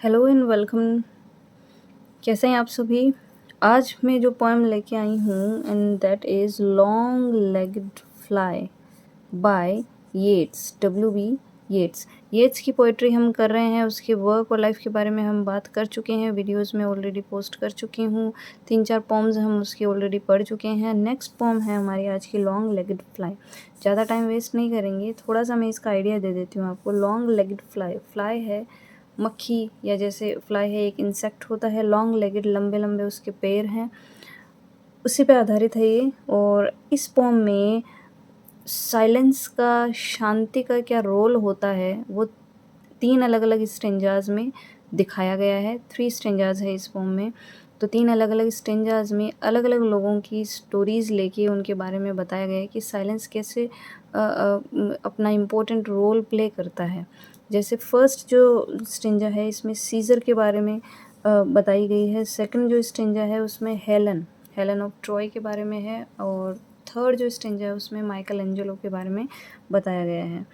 Hello and welcome. कैसे हैं आप सभी। आज मैं जो पोएम लेके आई हूँ and that is long legged fly by Yeats, W.B. Yeats. Yeats की पोइट्री हम कर रहे हैं, उसके वर्क और लाइफ के बारे में हम बात कर चुके हैं, वीडियोस में ऑलरेडी पोस्ट कर चुकी हूँ। 3-4 पोम्स हम उसकी ऑलरेडी पढ़ चुके हैं। नेक्स्ट पोम है हमारी आज की लॉन्ग लेग्ड फ्लाई। ज़्यादा टाइम वेस्ट नहीं करेंगे, थोड़ा सा मैं इसका आइडिया दे देती हूँ आपको। लॉन्ग लेग्ड फ्लाई, फ्लाई है मक्खी, या जैसे फ्लाई है एक इंसेक्ट होता है। लॉन्ग लेग्ड, लंबे लंबे उसके पैर हैं, उसी पे आधारित है ये। और इस पोम में साइलेंस का, शांति का क्या रोल होता है वो 3 अलग अलग स्टेंजाज में दिखाया गया है। 3 स्टेंजाज है इस पोम में। तो 3 अलग अलग स्टेंजाज में अलग अलग लोगों की स्टोरीज़ लेके उनके बारे में बताया गया है कि साइलेंस कैसे अपना इम्पोर्टेंट रोल प्ले करता है। जैसे फर्स्ट जो स्टेंजा है इसमें सीज़र के बारे में बताई गई है। सेकंड जो स्टेंजा है उसमें हेलन, हेलन ऑफ ट्रॉय के बारे में है। और थर्ड जो स्टेंजा है उसमें माइकल एंजेलो के बारे में बताया गया है।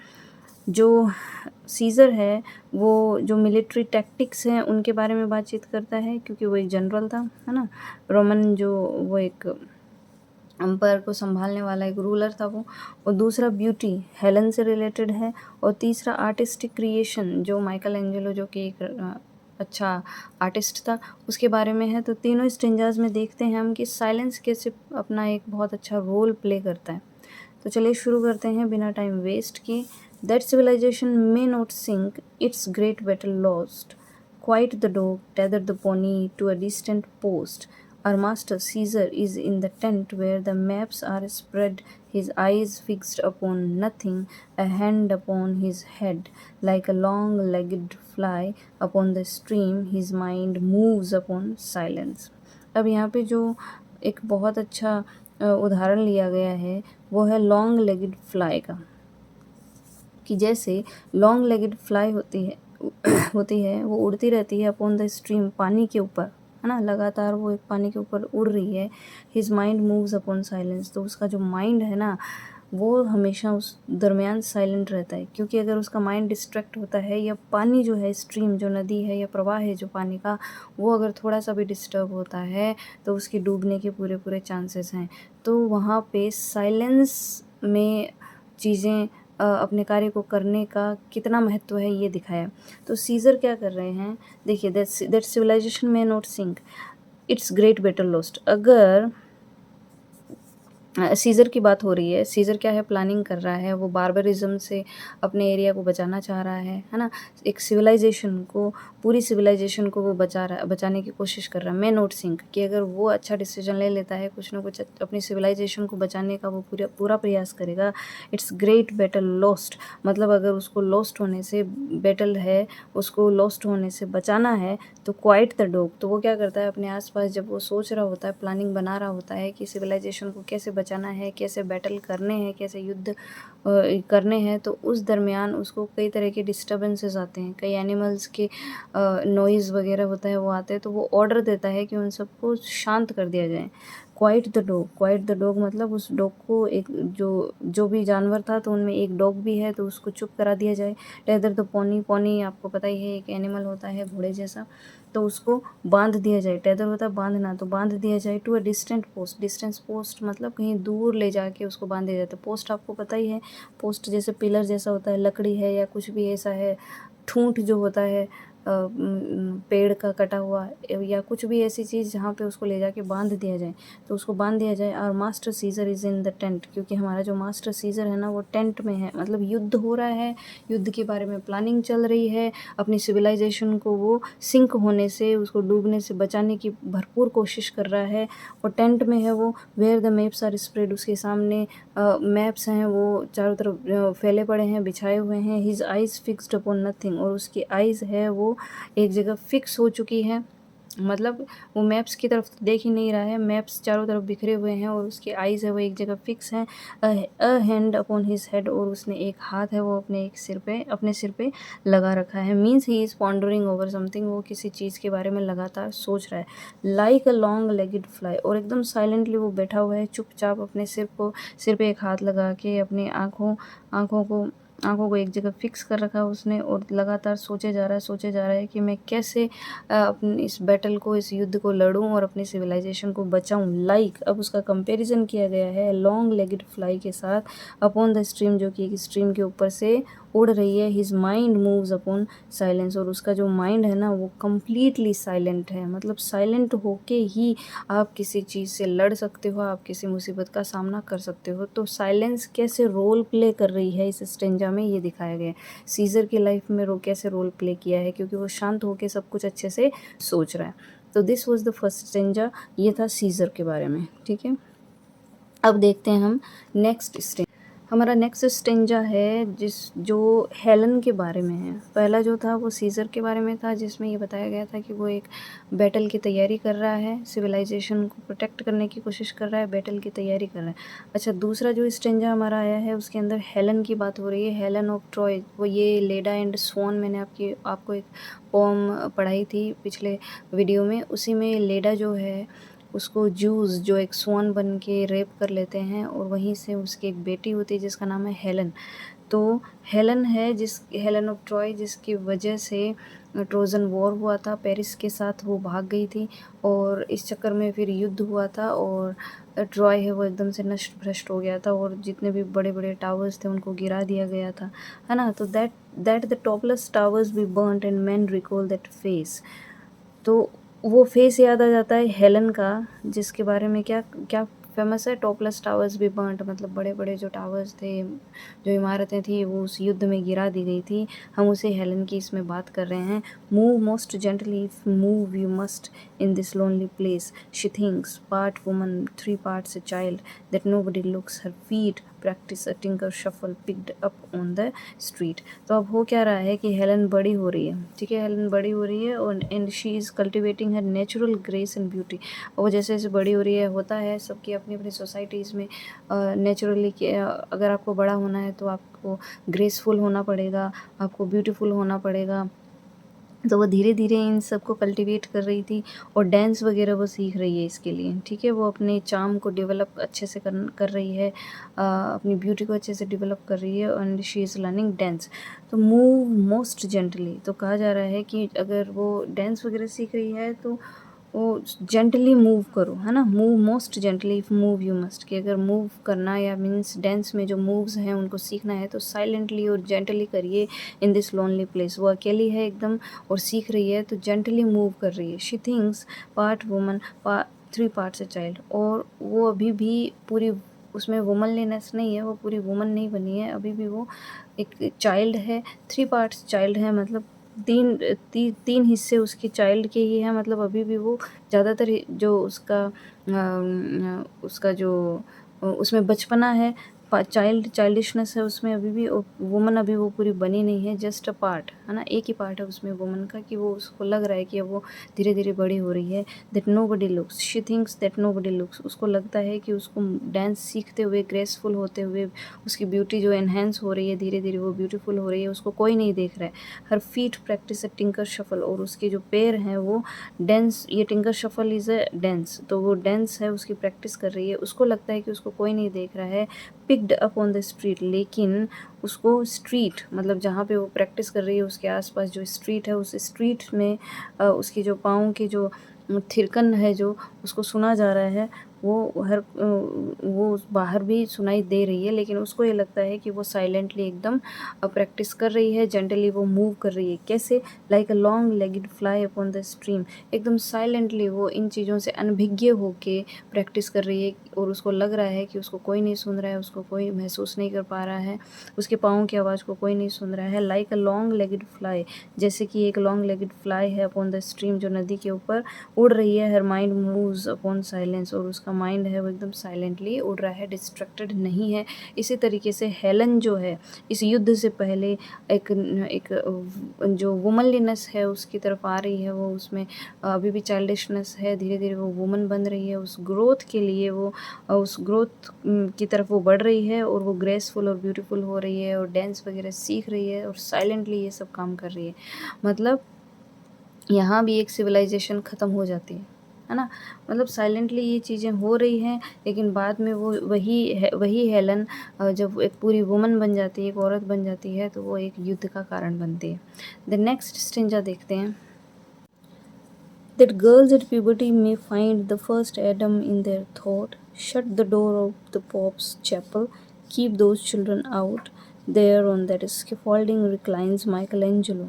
जो सीज़र है वो जो मिलिट्री टैक्टिक्स हैं उनके बारे में बातचीत करता है, क्योंकि वो एक जनरल था, है ना। रोमन जो वो एक एम्पायर को संभालने वाला एक रूलर था वो। और दूसरा ब्यूटी हेलन से रिलेटेड है। और तीसरा आर्टिस्टिक क्रिएशन, जो माइकल एंजेलो जो कि एक अच्छा आर्टिस्ट था, उसके बारे में है। तो तीनों स्टेंजाज में देखते हैं हम कि साइलेंस कैसे अपना एक बहुत अच्छा रोल प्ले करता है। तो चलिए शुरू करते हैं बिना टाइम वेस्ट किए। That civilisation may not sink, its great battle lost, quiet the dog, tether the pony to a distant post. Our master Caesar is in the tent where the maps are spread, his eyes fixed upon nothing, a hand upon his head, like a long-legged fly upon the stream, his mind moves upon silence. अब यहाँ पे जो एक बहुत अच्छा उदाहरण लिया गया है वो है लॉन्ग लेग्ड फ्लाई का, कि जैसे लॉन्ग लेग्ड फ्लाई होती है वो उड़ती रहती है अपॉन द स्ट्रीम, पानी के ऊपर, है ना। लगातार वो एक पानी के ऊपर उड़ रही है। His mind moves upon silence, तो उसका जो माइंड है ना वो हमेशा उस दरमियान साइलेंट रहता है, क्योंकि अगर उसका माइंड डिस्ट्रैक्ट होता है, या पानी जो है, स्ट्रीम जो नदी है या प्रवाह है जो पानी का, वो अगर थोड़ा सा भी डिस्टर्ब होता है तो उसकी डूबने के पूरे पूरे चांसेस हैं। तो वहाँ पे साइलेंस में चीज़ें अपने कार्य को करने का कितना महत्व है ये दिखाया। तो सीज़र क्या कर रहे हैं, देखिए, that civilisation may not sink, its great battle lost. अगर सीज़र की बात हो रही है, सीज़र क्या है, प्लानिंग कर रहा है, वो बार्बरिज्म से अपने एरिया को बचाना चाह रहा है ना। एक सिविलाइजेशन को, पूरी सिविलाइजेशन को वो बचाने की कोशिश कर रहा है। मैं नोट सिंक कि अगर वो अच्छा डिसीजन ले लेता है, कुछ ना कुछ अपनी सिविलाइजेशन को बचाने का वो पूरा प्रयास करेगा। इट्स ग्रेट बैटल लॉस्ट, मतलब अगर उसको लॉस्ट होने से, बैटल है उसको लॉस्ट होने से बचाना है, तो क्वाइट द डॉग, तो वो क्या करता है अपने आसपास, जब वो सोच रहा होता है, प्लानिंग बना रहा होता है कि सिविलाइजेशन को कैसे बचाना है, कैसे बैटल करने हैं, कैसे युद्ध करने हैं, तो उस दरमियान उसको कई तरह के डिस्टर्बेंसेस आते हैं, कई एनिमल्स के नॉइज़ वगैरह होता है वो आते हैं। तो वो ऑर्डर देता है कि उन सबको शांत कर दिया जाए। Quite the dog, quite the dog मतलब उस डॉग को, एक जो भी जानवर था तो उनमें एक डॉग भी है, तो उसको चुप करा दिया जाए। टेदर द पोनी, पोनी आपको पता ही है एक एनिमल होता है घोड़े जैसा, तो उसको बांध दिया जाए। टेदर होता है बांधना, तो बांध दिया जाए to a distant post. Distance post मतलब कहीं दूर ले जाके उसको बांध दिया जाता है। पोस्ट आपको पता ही है, पोस्ट जैसे पिलर जैसा होता है, लकड़ी है या कुछ भी ऐसा है, ठूंठ जो होता है पेड़ का कटा हुआ, या कुछ भी ऐसी चीज़ जहाँ पे उसको ले जाके बांध दिया जाए, तो उसको बांध दिया जाए। और master Caesar is in the tent, क्योंकि हमारा जो मास्टर सीज़र है ना वो टेंट में है, मतलब युद्ध हो रहा है, युद्ध के बारे में प्लानिंग चल रही है, अपनी सिविलाइजेशन को वो सिंक होने से, उसको डूबने से बचाने की भरपूर कोशिश कर रहा है। और टेंट में है वो, where the maps are spread, उसके सामने मैप्स हैं वो चारों तरफ फैले पड़े हैं, बिछाए हुए हैं। His eyes fixed upon nothing, और उसकी आइज़ है वो एक जगह फिक्स हो चुकी है, मतलब वो मैप्स की तरफ तो देख ही नहीं रहा है, मैप्स चारों तरफ बिखरे हुए हैं, और उसकी आइज़ है वो एक जगह फिक्स हैं। A hand upon his head, और उसने एक हाथ है वो अपने सिर पे लगा रखा है। Means he is pondering over something, वो किसी चीज़ के बारे में लगातार सोच रहा है। Like a long legged fly, और एकदम साइलेंटली वो बैठा हुआ है चुपचाप, अपने सिर पे एक हाथ लगा के, अपनी आँखों को आँखों को एक जगह फ़िक्स कर रखा है उसने और लगातार सोचे जा रहा है कि मैं कैसे अपनी इस बैटल को, इस युद्ध को लड़ूँ और अपनी सिविलाइज़ेशन को बचाऊँ। लाइक अब उसका कंपैरिज़न किया गया है लॉन्ग लेग्ड फ्लाई के साथ अपॉन द स्ट्रीम, जो कि एक स्ट्रीम के ऊपर से उड़ रही है। His mind moves upon silence, और उसका जो माइंड है ना वो कम्प्लीटली साइलेंट है। मतलब साइलेंट होके ही आप किसी चीज़ से लड़ सकते हो, आप किसी मुसीबत का सामना कर सकते हो। तो साइलेंस कैसे रोल प्ले कर रही है इस स्टेंजा में, ये दिखाया गया है। सीज़र की लाइफ में कैसे रोल प्ले किया है, क्योंकि वो शांत होके सब कुछ अच्छे से सोच रहा है। तो this was the first stanza, ये था सीज़र के बारे में। ठीक है, अब देखते हैं हम नेक्स्ट स्टेंजा। हमारा नेक्स्ट स्टेंजा है जो हेलन के बारे में है। पहला जो था वो सीज़र के बारे में था, जिसमें ये बताया गया था कि वो एक बैटल की तैयारी कर रहा है, सिविलाइजेशन को प्रोटेक्ट करने की कोशिश कर रहा है, बैटल की तैयारी कर रहा है। अच्छा, दूसरा जो स्टेंजा हमारा आया है उसके अंदर हेलन की बात हो रही है, हेलन ऑफ ट्रॉय। वो ये लेडा एंड स्वॉन, मैंने आपको एक पोम पढ़ाई थी पिछले वीडियो में, उसी में लेडा जो है उसको जूस जो एक स्वॉन बन के रेप कर लेते हैं, और वहीं से उसकी एक बेटी होती है जिसका नाम है हेलन। तो हेलन है हेलन ऑफ ट्रॉय, जिसकी वजह से ट्रोजन वॉर हुआ था, पेरिस के साथ वो भाग गई थी और इस चक्कर में फिर युद्ध हुआ था और ट्रॉय है वो एकदम से नष्ट भ्रष्ट हो गया था और जितने भी बड़े बड़े टावर्स थे उनको गिरा दिया गया था, है ना। तो that the topless towers be burned and man recall that face. तो वो फेस याद आ जाता है हेलन का, जिसके बारे में क्या क्या फेमस है, टॉपलेस टावर्स भी बर्न्ड, मतलब बड़े बड़े जो टावर्स थे, जो इमारतें थी, वो उस युद्ध में गिरा दी गई थी। हम उसे हेलन की इसमें बात कर रहे हैं। Move most gently, move you must in this lonely place, she thinks, part woman, 3 parts a child, that nobody looks her feet, practice a tinker shuffle picked up on the street. तो अब हो क्या रहा है कि Helen बड़ी हो रही है, ठीक है, हेलन बड़ी हो रही है और and she is cultivating her natural grace and beauty. और जैसे जैसे बड़ी हो रही है, होता है सबकी अपनी अपनी सोसाइटीज़ में नेचुरली कि अगर आपको बड़ा होना है तो आपको ग्रेसफुल होना पड़ेगा, आपको ब्यूटीफुल होना पड़ेगा। तो वो धीरे धीरे इन सबको कल्टीवेट कर रही थी और डांस वगैरह वो सीख रही है इसके लिए, ठीक है। वो अपने चार्म को डेवलप अच्छे से कर रही है, अपनी ब्यूटी को अच्छे से डेवलप कर रही है and she is learning dance. तो मूव मोस्ट जेंटली, तो कहा जा रहा है कि अगर वो डांस वगैरह सीख रही है तो वो जेंटली मूव करो, है ना। Move most gently, move you must, कि अगर मूव करना या मीन्स डांस में जो मूव्स हैं उनको सीखना है तो साइलेंटली और जेंटली करिए इन दिस लोनली प्लेस। वो अकेली है एकदम और सीख रही है तो जेंटली मूव कर रही है। She thinks, part woman, 3 parts a child, और वो अभी भी पूरी उसमें वुमनलीनेस नहीं है, वो पूरी वुमन नहीं बनी है, अभी भी वो एक चाइल्ड है। 3 parts चाइल्ड है, मतलब तीन हिस्से उसके चाइल्ड के ही हैं, मतलब अभी भी वो ज़्यादातर जो उसका जो उसमें बचपना है, चाइल्डिशनेस है उसमें अभी भी। वुमन अभी वो पूरी बनी नहीं है, जस्ट अ पार्ट, है ना, एक ही पार्ट है उसमें वुमन का, कि वो उसको लग रहा है कि अब वो धीरे धीरे बड़ी हो रही है। That nobody looks, she thinks that nobody looks, उसको लगता है कि उसको डांस सीखते हुए, ग्रेसफुल होते हुए, उसकी ब्यूटी जो एनहेंस हो रही है, धीरे धीरे वो ब्यूटीफुल हो रही है, उसको कोई नहीं देख रहा है। हर फीट प्रैक्टिस अ टिंकर शफल, और उसके जो पैर हैं वो डांस, ये tinker shuffle is a dance, तो वो डांस है उसकी प्रैक्टिस कर रही है। उसको लगता है कि उसको कोई नहीं देख रहा है। Picked up on the street, लेकिन उसको स्ट्रीट, मतलब जहाँ पे वो प्रैक्टिस कर रही है उसके आसपास जो स्ट्रीट है, उस स्ट्रीट में उसकी जो पाँव की जो थिरकन है जो उसको सुना जा रहा है, वो बाहर भी सुनाई दे रही है, लेकिन उसको ये लगता है कि वो साइलेंटली एकदम प्रैक्टिस कर रही है, जेंटली वो मूव कर रही है। कैसे? Like a long legged fly upon the stream, एकदम साइलेंटली वो इन चीज़ों से अनभिज्ञ होके प्रैक्टिस कर रही है और उसको लग रहा है कि उसको कोई नहीं सुन रहा है, उसको कोई महसूस नहीं कर पा रहा है, उसके पाँव की आवाज़ को कोई नहीं सुन रहा है। Like a long legged fly, जैसे कि एक लॉन्ग लेग्ड फ्लाई है अपॉन द स्ट्रीम, जो नदी के ऊपर उड़ रही है। Her mind moves upon silence, और उसका माइंड है वो एकदम साइलेंटली उड़ रहा है, डिस्ट्रैक्टेड नहीं है। इसी तरीके से हेलन जो है इस युद्ध से पहले एक एक जो वुमनलीनेस है उसकी तरफ आ रही है, वो उसमें अभी भी चाइल्डिशनेस है, धीरे धीरे वो वुमन बन रही है। उस ग्रोथ के लिए वो उस ग्रोथ की तरफ वो बढ़ रही है और वो ग्रेसफुल और ब्यूटीफुल हो रही है और डांस वगैरह सीख रही है और साइलेंटली ये सब काम कर रही है। मतलब यहाँ भी एक सिविलाइजेशन ख़त्म हो जाती है, है ना। मतलब साइलेंटली ये चीज़ें हो रही हैं, लेकिन बाद में वो वही हेलन जब एक पूरी वुमन बन जाती है, एक औरत बन जाती है, तो वो एक युद्ध का कारण बनती है। द नेक्स्ट स्टेंजा देखते हैं। That girls at puberty may find the first Adam in their thought, shut the door of the Pope's chapel, keep those children out. There on that scaffolding reclines Michelangelo,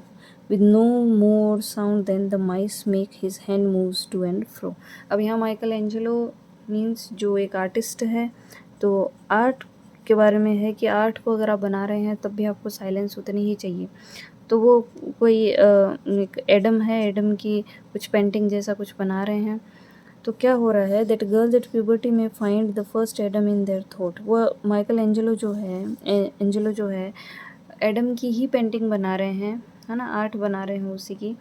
with no more sound than the mice make his hand moves to and fro. अब यहाँ Michael Angelo means जो एक artist है, तो art के बारे में है कि आर्ट को अगर आप बना रहे हैं तब भी आपको साइलेंस उतनी ही चाहिए। तो वो कोई एक एडम है, एडम की कुछ पेंटिंग जैसा कुछ बना रहे हैं। तो क्या हो रहा है, दैट गर्ल्स एट प्यूबर्टी में find the first Adam in their thought. वो माइकल एंजेलो जो है, एंजेलो जो है एडम की ही पेंटिंग बना रहे हैं, है ना, आर्ट बना रहे हैं उसी की।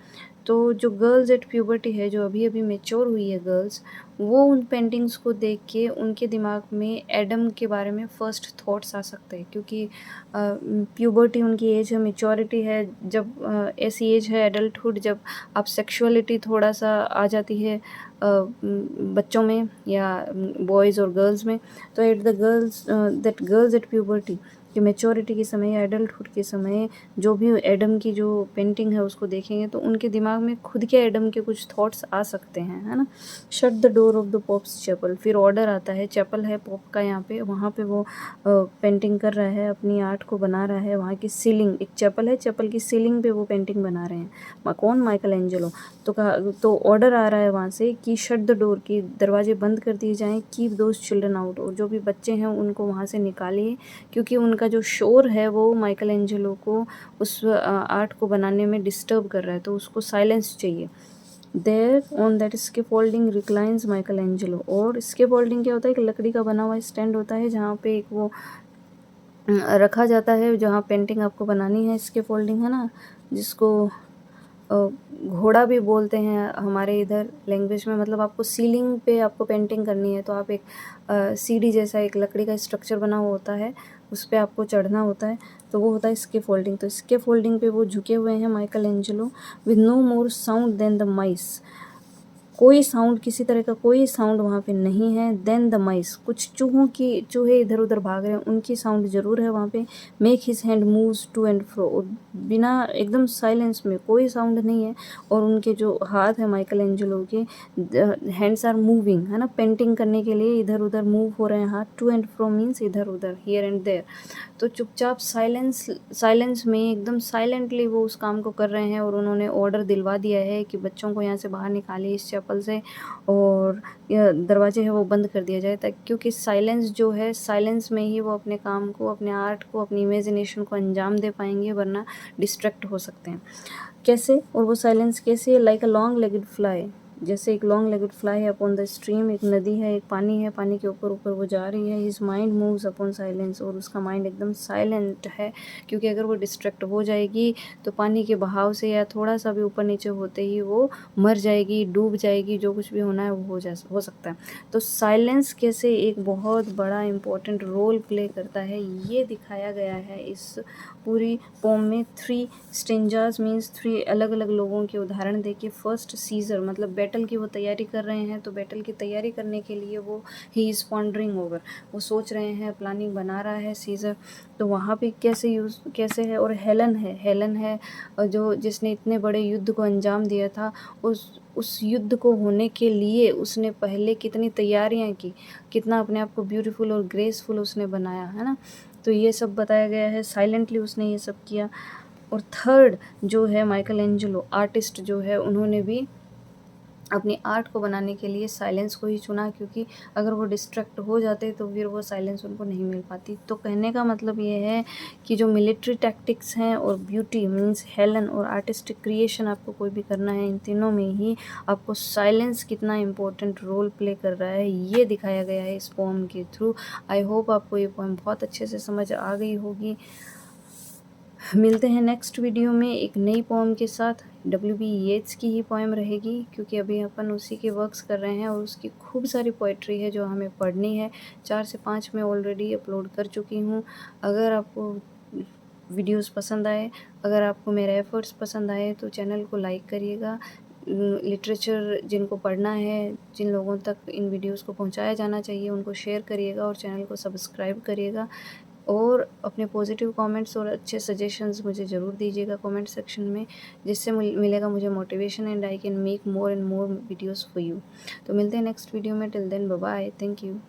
तो जो गर्ल्स एट प्यूबर्टी है, जो अभी अभी मेच्योर हुई है गर्ल्स, वो उन पेंटिंग्स को देख के उनके दिमाग में एडम के बारे में फ़र्स्ट थॉट्स आ सकते हैं, क्योंकि प्यूबर्टी उनकी एज है, मेच्योरिटी है, जब ऐसी एज है एडल्टहुड, जब आप सेक्सुअलिटी थोड़ा सा आ जाती है बच्चों में या बॉयज़ और गर्ल्स में। तो at the girls at puberty कि मेच्योरिटी के समय या एडल्टहुड के समय जो भी एडम की जो पेंटिंग है उसको देखेंगे तो उनके दिमाग में खुद के एडम के कुछ थॉट्स आ सकते हैं, है ना। Shut the door of the pope's chapel, फिर ऑर्डर आता है, चैपल है पॉप का यहाँ पे, वहाँ पे वो पेंटिंग कर रहा है, अपनी आर्ट को बना रहा है। वहाँ की सीलिंग, एक चैपल है, चैपल की सीलिंग पे वो पेंटिंग बना रहे हैं। कौन? Michael Angelo. तो ऑर्डर आ रहा है वहाँ से कि शट द डोर, की दरवाजे बंद कर दिए जाएँ, कीप दोज चिल्ड्रन आउट, और जो भी बच्चे हैं उनको वहाँ से निकालिए, क्योंकि उनका जो शोर है वो माइकल एंजेलो को उस आर्ट को बनाने में डिस्टर्ब कर रहा है, तो उसको साइलेंस चाहिए। There on that scaffolding reclines Michelangelo. और स्केफोल्डिंग क्या होता है? एक लकड़ी का बना हुआ स्टैंड होता है जहाँ पे एक वो रखा जाता है, जहाँ पेंटिंग आपको बनानी है, स्केफोल्डिंग, है ना, जिसको घोड़ा भी बोलते हैं हमारे इधर लैंग्वेज में। मतलब आपको सीलिंग पे आपको पेंटिंग करनी है तो आप एक सीढ़ी जैसा एक लकड़ी का स्ट्रक्चर बना हुआ होता है, उस पे आपको चढ़ना होता है, तो वो होता है स्केफोल्डिंग। तो स्केफोल्डिंग पे वो झुके हुए हैं Michael Angelo, with no more sound than the mice. कोई साउंड, किसी तरह का कोई साउंड वहाँ पे नहीं है। देन द माइस, कुछ चूहे इधर उधर भाग रहे हैं, उनकी साउंड ज़रूर है वहाँ पे। Make his hand moves to and fro, और बिना, एकदम साइलेंस में, कोई साउंड नहीं है, और उनके जो हाथ है माइकल एंजेलो के, हैंड्स आर मूविंग, है ना, पेंटिंग करने के लिए इधर उधर मूव हो रहे हैं हाथ। टू एंड फ्रो मीन्स इधर उधर, हियर एंड देयर। तो चुपचाप साइलेंस में एकदम साइलेंटली वो उस काम को कर रहे हैं, और उन्होंने ऑर्डर दिलवा दिया है कि बच्चों को यहाँ से बाहर निकालिए इस चैपल से, और दरवाजे है वो बंद कर दिया जाए, ताकि, क्योंकि साइलेंस जो है, साइलेंस में ही वो अपने काम को, अपने आर्ट को, अपनी इमेजिनेशन को अंजाम दे पाएंगे, वरना डिस्ट्रैक्ट हो सकते हैं। कैसे? और वो साइलेंस कैसे है? Like a long legged fly, जैसे एक लॉन्ग लेगड फ्लाई है अपॉन द स्ट्रीम, एक नदी है, एक पानी है, पानी के ऊपर ऊपर वो जा रही है। His mind moves upon silence, और उसका माइंड एकदम साइलेंट है, क्योंकि अगर वो डिस्ट्रैक्ट हो जाएगी तो पानी के बहाव से या थोड़ा सा भी ऊपर नीचे होते ही वो मर जाएगी, डूब जाएगी, जो कुछ भी होना है वो हो सकता है। तो साइलेंस कैसे एक बहुत बड़ा इम्पोर्टेंट रोल प्ले करता है, ये दिखाया गया है इस पूरी पोम में। 3 स्ट्रेंजर्स मीन्स 3 अलग अलग लोगों के उदाहरण देके। फर्स्ट सीजर, मतलब बैटल की वो तैयारी कर रहे हैं, तो बैटल की तैयारी करने के लिए वो ही इज़ पॉन्डरिंग ओवर, वो सोच रहे हैं, प्लानिंग बना रहा है सीजर। तो वहाँ पे कैसे है। और हेलन है जो जिसने इतने बड़े युद्ध को अंजाम दिया था, उस युद्ध को होने के लिए उसने पहले कितनी तैयारियां की, कितना अपने आप को ब्यूटीफुल और ग्रेसफुल उसने बनाया, है ना। तो ये सब बताया गया है, साइलेंटली उसने ये सब किया। और थर्ड जो है माइकल एंजेलो आर्टिस्ट जो है, उन्होंने भी अपनी आर्ट को बनाने के लिए साइलेंस को ही चुना, क्योंकि अगर वो डिस्ट्रैक्ट हो जाते तो फिर वो साइलेंस उनको नहीं मिल पाती। तो कहने का मतलब ये है कि जो मिलिट्री टैक्टिक्स हैं और ब्यूटी मीन्स हेलन और आर्टिस्टिक क्रिएशन आपको कोई भी करना है, इन तीनों में ही आपको साइलेंस कितना इम्पोर्टेंट रोल प्ले कर रहा है, ये दिखाया गया है इस पोम के थ्रू। आई होप आपको ये पोम बहुत अच्छे से समझ आ गई होगी। मिलते हैं नेक्स्ट वीडियो में एक नई पोएम के साथ। W.B. येट्स की ही पोएम रहेगी, क्योंकि अभी अपन उसी के वर्क्स कर रहे हैं, और उसकी खूब सारी पोइट्री है जो हमें पढ़नी है। 4 से 5 मैं ऑलरेडी अपलोड कर चुकी हूँ। अगर आपको वीडियोस पसंद आए, अगर आपको मेरे एफर्ट्स पसंद आए, तो चैनल को लाइक करिएगा, लिटरेचर जिनको पढ़ना है, जिन लोगों तक इन वीडियोज़ को पहुँचाया जाना चाहिए, उनको शेयर करिएगा और चैनल को सब्सक्राइब करिएगा और अपने पॉजिटिव कमेंट्स और अच्छे सजेशंस मुझे ज़रूर दीजिएगा कमेंट सेक्शन में, जिससे मिलेगा मुझे motivation and I can make more and more videos for you. तो मिलते हैं नेक्स्ट वीडियो में, till then bye bye, thank you.